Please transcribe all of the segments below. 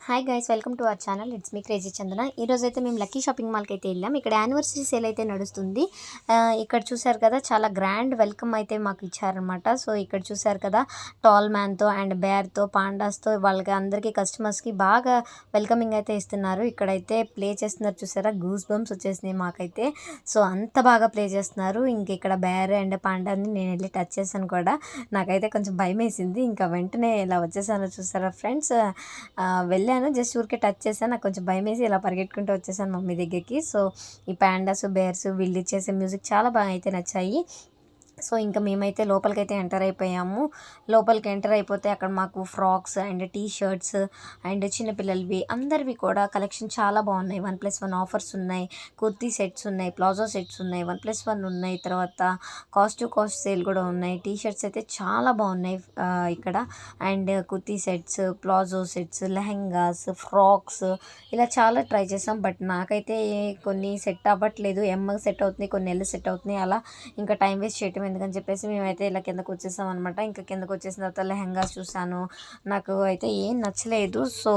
Hi guys, welcome to our channel. It's me crazy Chandana. ఈరోజు అయితే మేము లక్కీ షాపింగ్ మాల్కి అయితే వెళ్ళాం. ఇక్కడ యానివర్సరీ సేల్ అయితే నడుస్తుంది. ఇక్కడ చూసారు కదా, చాలా గ్రాండ్ వెల్కమ్ అయితే మాకు ఇచ్చారనమాట. సో ఇక్కడ చూసారు కదా, టాల్ మ్యాన్తో అండ్ బేర్తో పాండాస్తో వాళ్ళకి అందరికీ కస్టమర్స్కి బాగా వెల్కమింగ్ అయితే ఇస్తున్నారు. ఇక్కడైతే ప్లే చేస్తున్నారు చూసారా, గూస్ బంప్స్ వచ్చేసినాయి మాకైతే. సో అంత బాగా ప్లే చేస్తున్నారు. ఇంక ఇక్కడ బేర్ అండ్ పాండాని నేను వెళ్ళి టచ్ చేశాను కూడా. నాకైతే కొంచెం భయం వేసింది. ఇంకా వెంటనే ఇలా వచ్చేసాను చూసారా ఫ్రెండ్స్. వెళ్ళాను, జస్ట్ ఊరికే టచ్ చేశాను. నాకు కొంచెం భయం వేసి ఇలా పరిగెట్టుకుంటూ వచ్చేసాను మమ్మీ దగ్గరికి. సో ఈ పాండాస్, బేర్స్ వీళ్ళు చేసే మ్యూజిక్ చాలా బాగా అయితే నచ్చాయి. సో ఇంకా మేమైతే లోపలికైతే ఎంటర్ అయిపోయాము. లోపలికి ఎంటర్ అయిపోతే అక్కడ మాకు frocks and T shirts and చిన్నపిల్లలవి అందరివి కూడా కలెక్షన్ చాలా బాగున్నాయి. 1+1 ఆఫర్స్ ఉన్నాయి, కుర్తీ సెట్స్ ఉన్నాయి, ప్లాజో సెట్స్ ఉన్నాయి, 1+1 ఉన్నాయి, తర్వాత కాస్ట్ టు కాస్ట్ సేల్ కూడా ఉన్నాయి. టీ షర్ట్స్ అయితే చాలా బాగున్నాయి ఇక్కడ. And kurti sets, palazzo sets, lehengas, frocks ఇలా చాలా ట్రై చేసాం. బట్ నాకైతే కొన్ని సెట్ అవ్వట్లేదు. ఎమ్ సెట్ అవుతుంది, కొన్ని ఎల్ సెట్ అవుతున్నాయి. అలా ఇంకా టైం వేస్ట్ చేయటం ఎందుకని చెప్పేసి మేమైతే ఇలా కిందకు వచ్చేసాం అనమాట. ఇంకా కిందకు వచ్చేసిన తర్వాత లెహెంగాస్ చూసాను, నాకు అయితే ఏం నచ్చలేదు. సో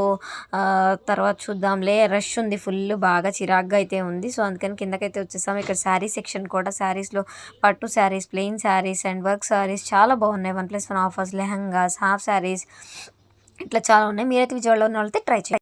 తర్వాత చూద్దాంలే, రష్ ఉంది ఫుల్, బాగా చిరాగ్గా అయితే ఉంది. సో అందుకని కిందకైతే వచ్చేసాం. ఇక్కడ శారీ సెక్షన్ కూడా, శారీస్లో పట్టు saris, plain saris and work saris చాలా బాగున్నాయి. 1+1 ఆఫర్స్, లెహెంగాస్, హాఫ్ శారీస్ ఇట్లా చాలా ఉన్నాయి. మీరైతే విజయవాడలో ఉన్న వాళ్ళైతే ట్రై చేయండి.